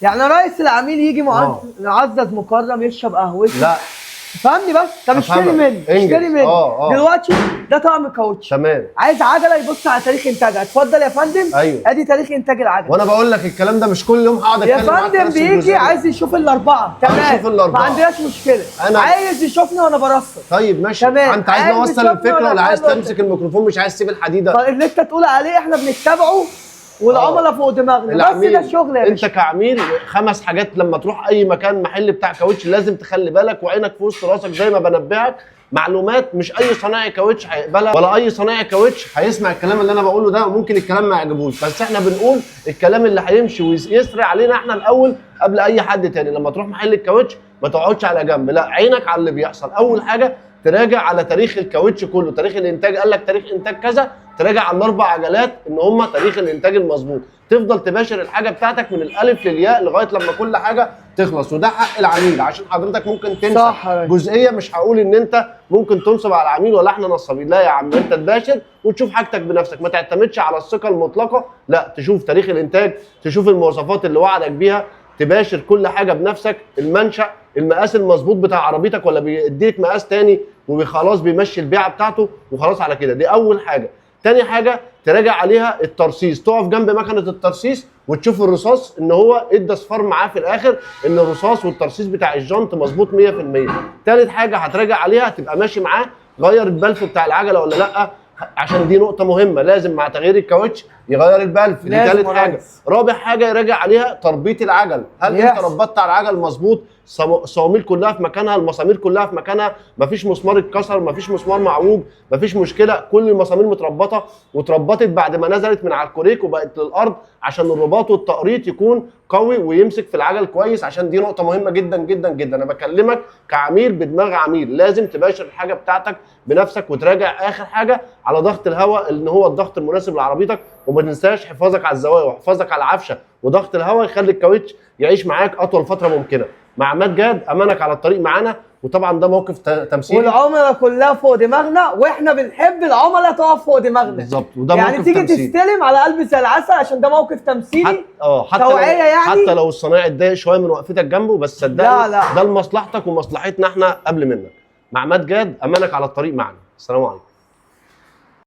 يعني رئيس العميل يجي معزز مكرم يشرب قهوته. لا فهمني بس. طب اشتري مني دلوقتي ده طقم كاوتش تمام، عايز عجله يبص على تاريخ انتاجها. اتفضل يا فندم. ايوه ادي تاريخ انتاج العجله. وانا بقول لك الكلام ده مش كل يوم هقعد يا اتكلم معاك. فندم بيجي عايز يشوف الاربعه. تمام ما عندناش مشكله. عايز يشوفني وانا برصد. طيب ماشي. انت عايز نوصل الفكره ولا عايز تمسك الميكروفون مش عايز تسيب الحديده؟ طيب اللي انت تقول عليه احنا بنتبعه والعملاء فوق دماغنا. بس ده الشغل يا انت كعميل 5 حاجات لما تروح اي مكان محل بتاع كاوتش لازم تخلي بالك وعينك في وسط راسك زي ما بنبهك. معلومات مش اي صنايعي كاوتش هيقبلها ولا اي صنايعي كاوتش هيسمع الكلام اللي انا بقوله ده، وممكن الكلام ما يعجبوش، بس احنا بنقول الكلام اللي هيمشي ويسري علينا احنا الاول قبل اي حد تاني. لما تروح محل الكاوتش ما تقعدش على جنب، لا عينك على اللي بيحصل. اول حاجه تراجع على تاريخ الكاوتش كله، تاريخ الانتاج قال لك تاريخ انتاج كذا، تراجع على ال4 عجلات ان هم تاريخ الانتاج المظبوط. تفضل تباشر الحاجه بتاعتك من الالف للياء لغايه لما كل حاجه تخلص، وده حق العميل عشان حضرتك ممكن تنسى جزئيه. مش هقول ان انت ممكن تنصب على العميل ولا احنا نصابين، لا يا عم، انت تباشر وتشوف حاجتك بنفسك، ما تعتمدش على الثقه المطلقه، لا تشوف تاريخ الانتاج، تشوف المواصفات اللي وعدك بيها، تباشر كل حاجه بنفسك. المنشأ، المقاس المظبوط بتاع عربيتك ولا بيديك مقاس تاني وخلاص بيمشي البيعه بتاعته وخلاص على كده. دي اول حاجه. تاني حاجه تراجع عليها الترصيص، تقف جنب مكنه الترصيص وتشوف الرصاص ان هو ادى صفار معاه في الاخر، ان الرصاص والترصيص بتاع الجنط مظبوط 100%. تالت حاجه هتراجع عليها تبقى ماشي معاه غير البلف بتاع العجله ولا لا، عشان دي نقطه مهمه، لازم مع تغيير الكاوتش يغير البلف. دي تالت حاجه. رابع حاجه يراجع عليها تربيط العجل، هل انت ربطت على العجل مظبوط، الصواميل كلها في مكانها، المسامير كلها في مكانها، مفيش مسمار اتكسر، مفيش مسمار معوج، مفيش مشكله، كل المسامير متربطه واتربطت بعد ما نزلت من على الكوريك وبقت للارض عشان الرباط والتقريط يكون قوي ويمسك في العجل كويس، عشان دي نقطه مهمه جدا جدا جدا. انا بكلمك كعميل بدماغ عميل، لازم تباشر الحاجه بتاعتك بنفسك وتراجع اخر حاجه على ضغط الهواء ان هو الضغط المناسب لعربيتك، وما تنساش حفاظك على الزوايا وحفاظك على العفشه، وضغط الهواء يخلي الكاوتش يعيش معاك اطول فتره ممكنه. مع عماد جاد امانك على الطريق معانا، وطبعا ده موقف تمثيلي والعملاء كلها فوق دماغنا، واحنا بنحب العملاء تقف فوق دماغنا بالظبط، وده يعني موقف تيجي تمثيلي. تستلم على قلب زي العسل عشان ده موقف تمثيلي. حتى لو الصنايعي اتضايق شويه من وقفتك جنبه، بس صدقني ده لمصلحتك ومصلحتنا احنا قبل منك. مع عماد جاد امانك على الطريق معانا. السلام عليكم.